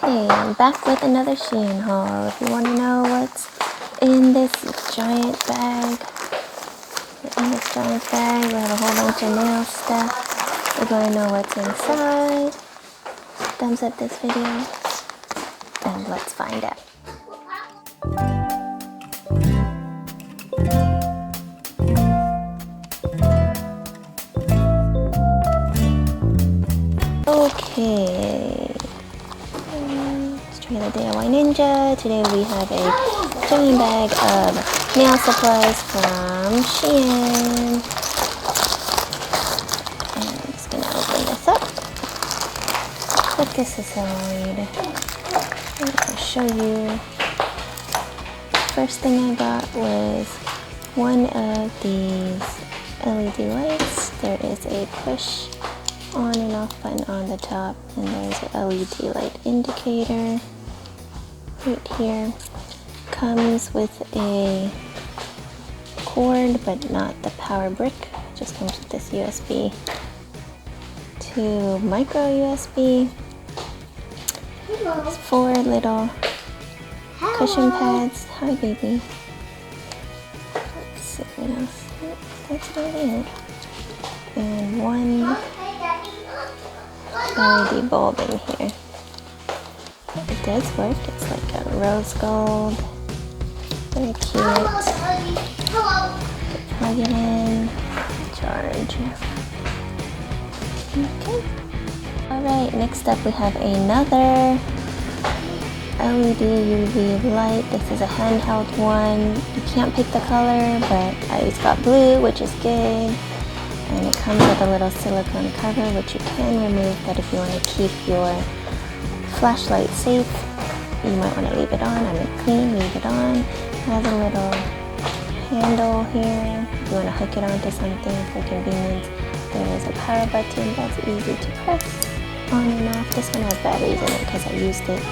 Hey, I'm back with another Shein haul. If you want to know what's in this giant bag, we have a whole bunch of nail stuff. We're going to know what's inside. Thumbs up this video, and let's find out. Okay. Trailer DIY Ninja. Today we have a giant bag of nail supplies from Shein. And I'm just gonna open this up. Put this aside. I'll show you. First thing I got was one of these LED lights. There is a push on and off button on the top, and there's an LED light indicator right here. Comes with a cord, but not the power brick. Just comes with this USB to micro USB. It's 4 little cushion pads. Hi, baby. Let's see what else. That's not it. And one LED bulb in here. It does work. It's like a rose gold. Very cute. Plug it in. Charge. Okay. Alright, next up we have another LED UV light. This is a handheld one. You can't pick the color, but I just got blue, which is good. And it comes with a little silicone cover, which you can remove, but if you want to keep your flashlight safe, you might want to leave it on. I mean clean, leave it on. It has a little handle here. If you want to hook it onto something for convenience, there is a power button that's easy to press on and off. This one has batteries in it because I used it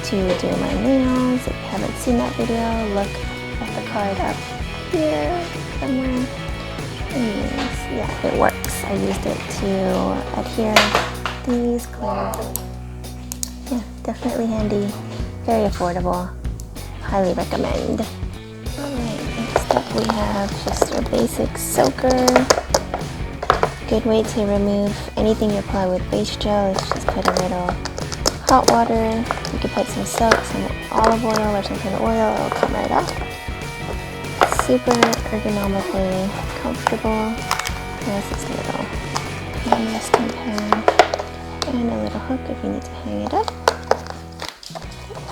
to do my nails. If you haven't seen that video, look at the card up here somewhere. Anyways, yeah, it works. I used it to adhere these clear. Yeah, definitely handy. Very affordable. Highly recommend. Alright, next up we have just your basic soaker. Good way to remove anything you apply with base gel is just put a little hot water. You can put some soap, some olive oil or some kind of oil. It'll come right off. Super ergonomically comfortable. There's this little resting pad and a little hook if you need to hang it up.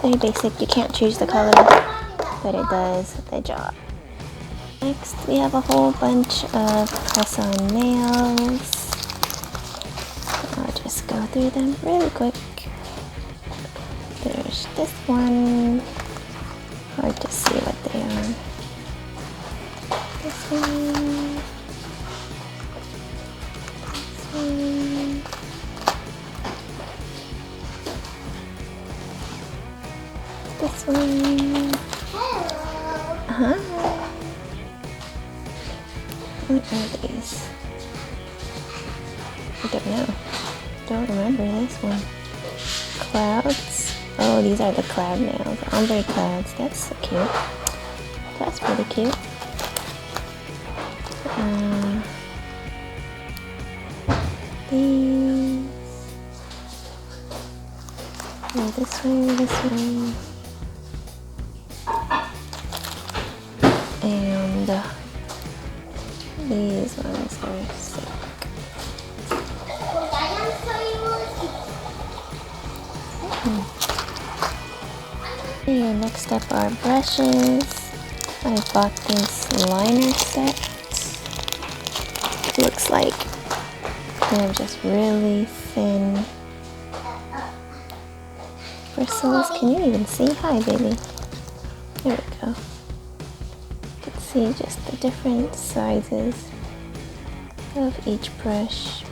Very basic. You can't choose the color, but it does the job. Next, we have a whole bunch of Croissant Nails. I'll just go through them really quick. There's this one. Hard to see what they are. This one. This one. Hi. What are these? I don't know. Don't remember this one. Clouds. Oh, these are the cloud nails. Ombre clouds. That's so cute. That's pretty cute. These. Yeah, this way, this way. And these ones are sick. Okay, next up are brushes. I bought this liner set. It looks like they're just really thin bristles. Can you even see? Hi, baby. There we go. You can see just the different sizes of each brush.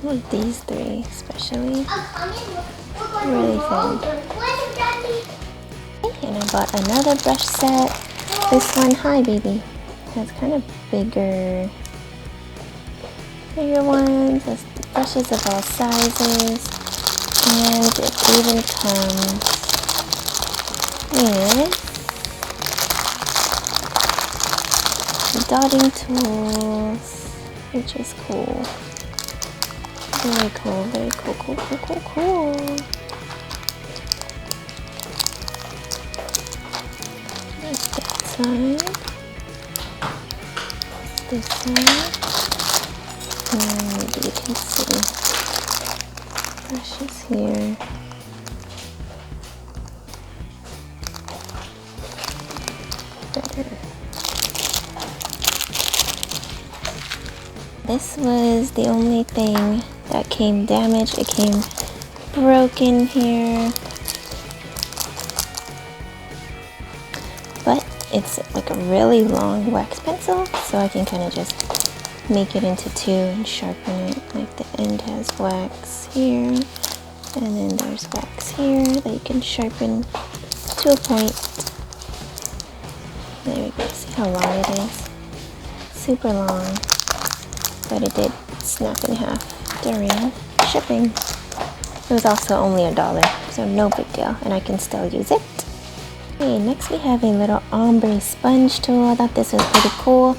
I like these three especially. Really thin. And I bought another brush set. This one, hi baby, has kind of bigger ones. There's brushes of all sizes. And it even comes with dotting tools, which is cool. Very cool, very cool, cool, cool, cool, cool. There's that side. This side. And maybe you can see brushes here. Better. This was the only thing that came damaged. It came broken here. But it's like a really long wax pencil, so I can kind of just make it into two and sharpen it. Like the end has wax here, and then there's wax here that you can sharpen to a point. There we go. See how long it is? Super long. But it did snap in half during shipping. It was also only $1, so no big deal, and I can still use it. Okay, next we have a little ombre sponge tool. I thought this was pretty cool.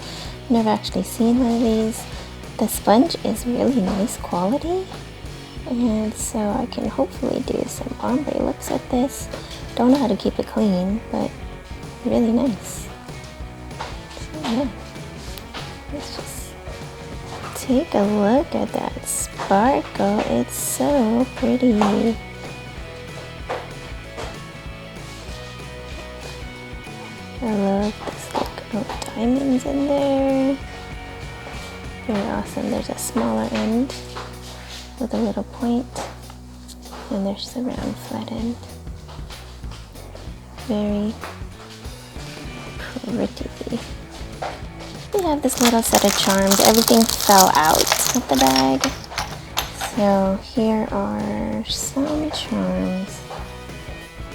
Never actually seen one of these. The sponge is really nice quality, and so I can hopefully do some ombre looks with this. Don't know how to keep it clean, but really nice. So yeah, let's just take a look at that sparkle. It's so pretty. I love this look of diamonds in there. Very awesome. There's a smaller end with a little point, and there's the round flat end. Very pretty. We have this little set of charms. Everything fell out of the bag. So here are some charms.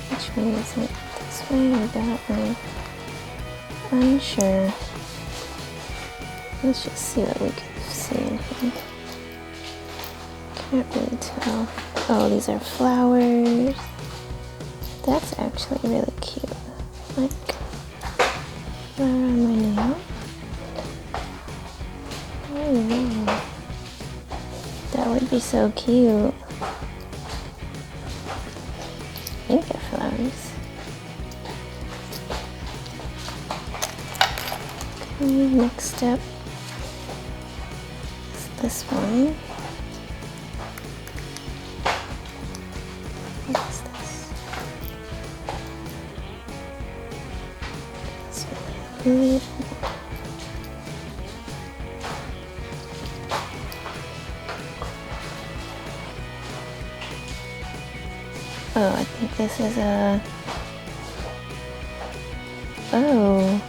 Which way is it? This way or that way? Unsure. Let's just see what we can see in here. Can't really tell. Oh, these are flowers. That's actually really cute. Like flower on my nail. Oh, that would be so cute. I think they're flowers. Okay, next step is this one. What is this? This one. Oh, I think this is a... Oh.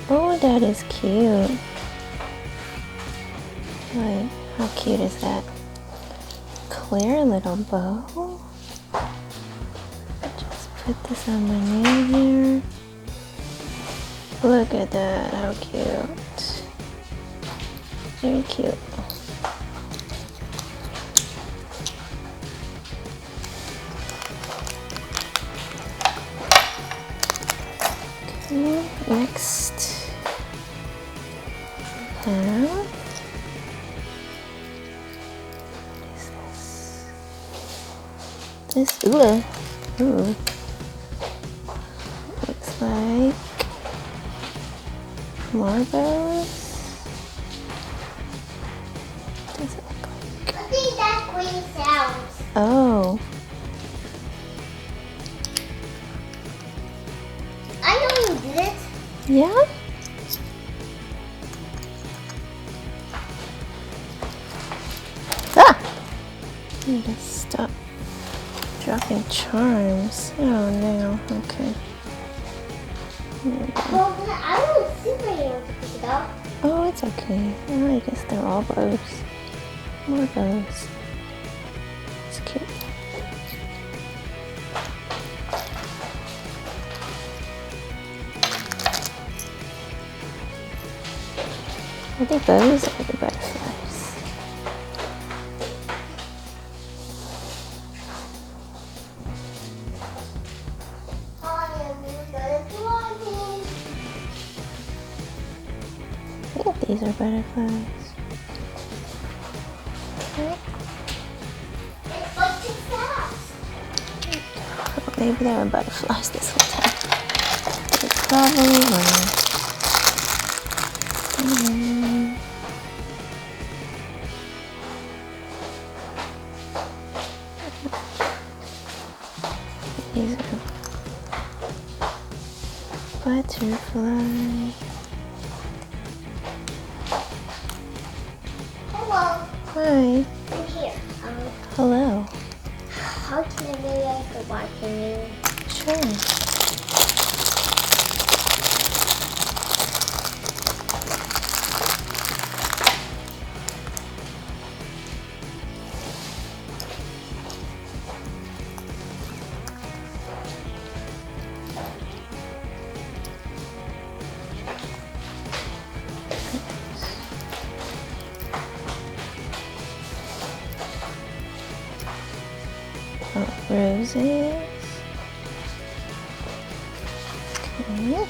Oh, that is cute. Like, how cute is that? Clear little bow. Just put this on my nail here. Look at that, how cute. Very cute. Next, we have, what is this? This, ooh, looks like marbles. What does it look like? I think that's green sounds. Oh. Yeah? Ah! I need to stop dropping charms. Oh no, okay. Well, I was superhero to pick it up. Oh, it's okay. Oh, I guess they're all bows. More bows. It's cute. Are they bows or the butterflies? these are butterflies. Okay. It's too fast. Oh, maybe there were butterflies this whole time. They probably were. These are butterflies. Hello. Hi. I'm here. Hello. How can I realize the watching you? Sure. Oh, roses. Okay.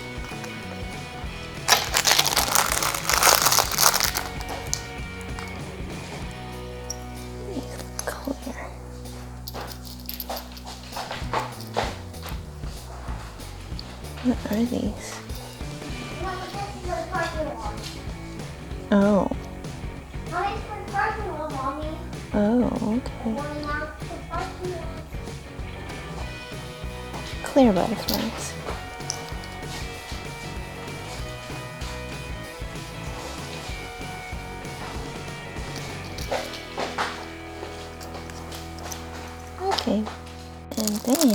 These look clear. What are these? Mom, this is the parking lot. Oh. Mommy's for the parking lot, Mommy. Oh, okay. Going out to the parking lot. Clear butterflies. Okay. And then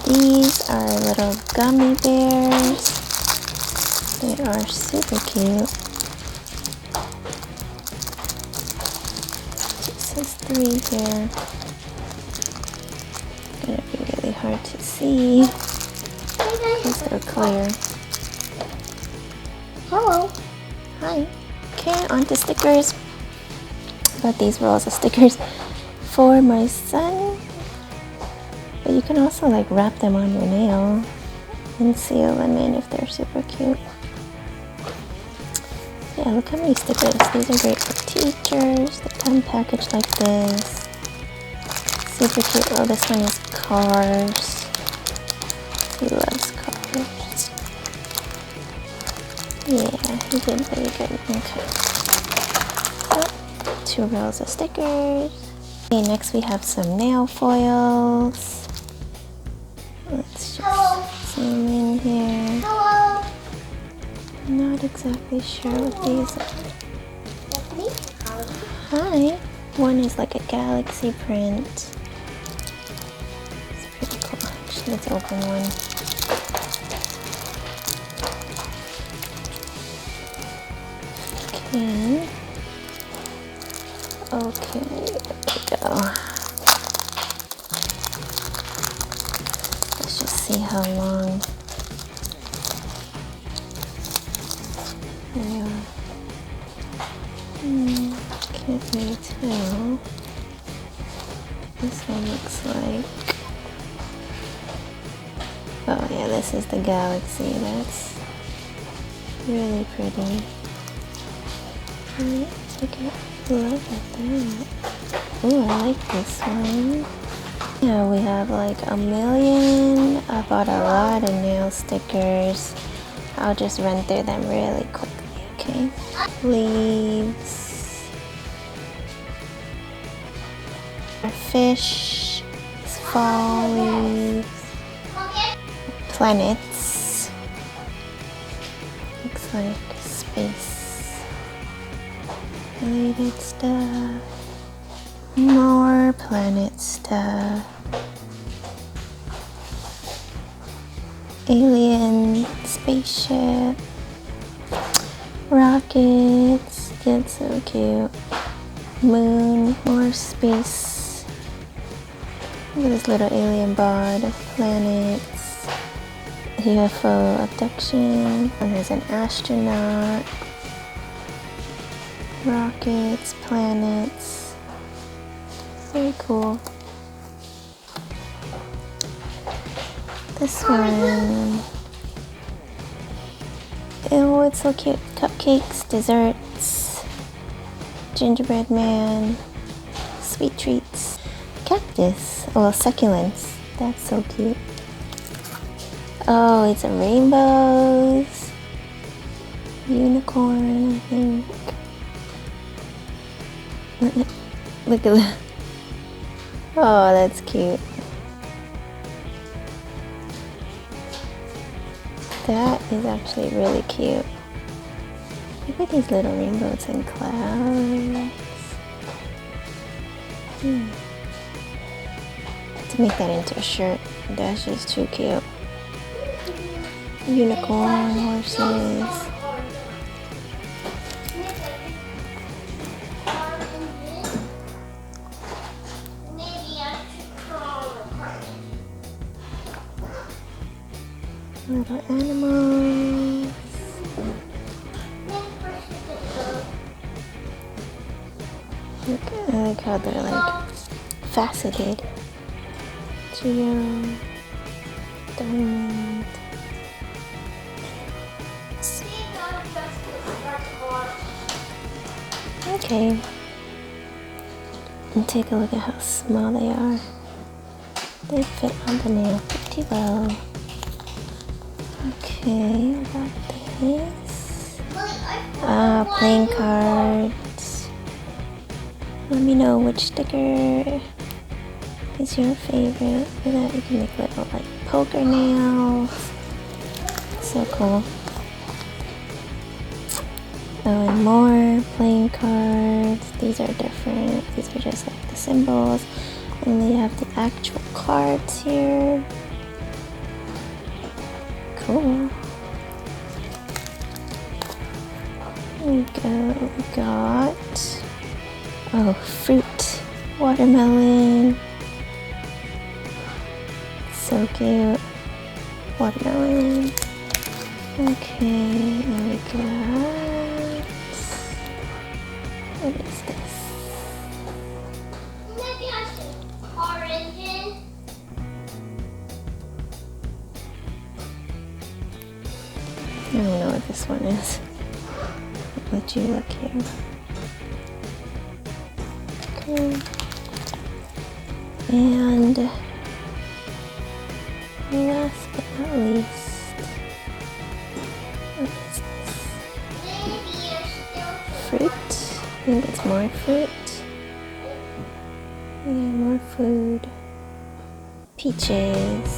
these are little gummy bears. They are super cute. It says 3 here. It's gonna be really hard to see. These are clear. Hello. Hi. Okay, on to stickers. Got these rolls of stickers for my son. But you can also like wrap them on your nail and seal them in if they're super cute. Yeah, look how many stickers. These are great for teachers. They come packaged like this. Super cute. Oh, this one is cars. He loves cars. Yeah, he did very good. Okay. So, 2 rows of stickers. Okay, next we have some nail foils. Let's just zoom in here. Hello. I'm not exactly sure what these are. That's me. Hi. One is like a galaxy print. It's pretty cool. Actually, let's open one. Okay, there we go. Let's just see how long. There we are. Can't really tell. This one looks like. Oh yeah, this is the galaxy. That's really pretty. Alright, take a look at that. Ooh, I like this one. Yeah, we have like a million. I bought a lot of nail stickers. I'll just run through them really quickly, okay? Leaves. Our fish. Fall leaves. Planets. Looks like space related stuff. More planet stuff. Alien spaceship. Rockets. That's so cute. Moon. More space. Look at this little alien bod. Planets. UFO abduction. And there's an astronaut. Rockets, planets. Very cool. This one. it's so cute. Cupcakes, desserts, gingerbread man, sweet treats, cactus, well, succulents. That's so cute. Oh, it's a rainbows, unicorn, I think. Look at that. Oh, that's cute. That is actually really cute. Look at these little rainbows and clouds. To make that into a shirt, that's just too cute. Unicorn, horses. Little animals. Look, I like how they're like faceted. Geo, diamond. Okay. And take a look at how small they are. They fit on the nail pretty well. Okay, I got this. Playing cards. Let me know which sticker is your favorite. For that you can make little like poker nails. So cool. Oh, and more playing cards. These are different. These are just like the symbols. And they have the actual cards here. Cool. There we go. We got, oh, fruit, watermelon. So cute. Watermelon. Okay, and we got, what is this? Maybe I should orange. I don't know what this one is. Let you look here. Okay. And last but not least, what is this? Fruit. I think it's more fruit. Yeah, more food. Peaches.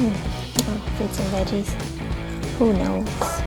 Oh, fruits and veggies. Who knows?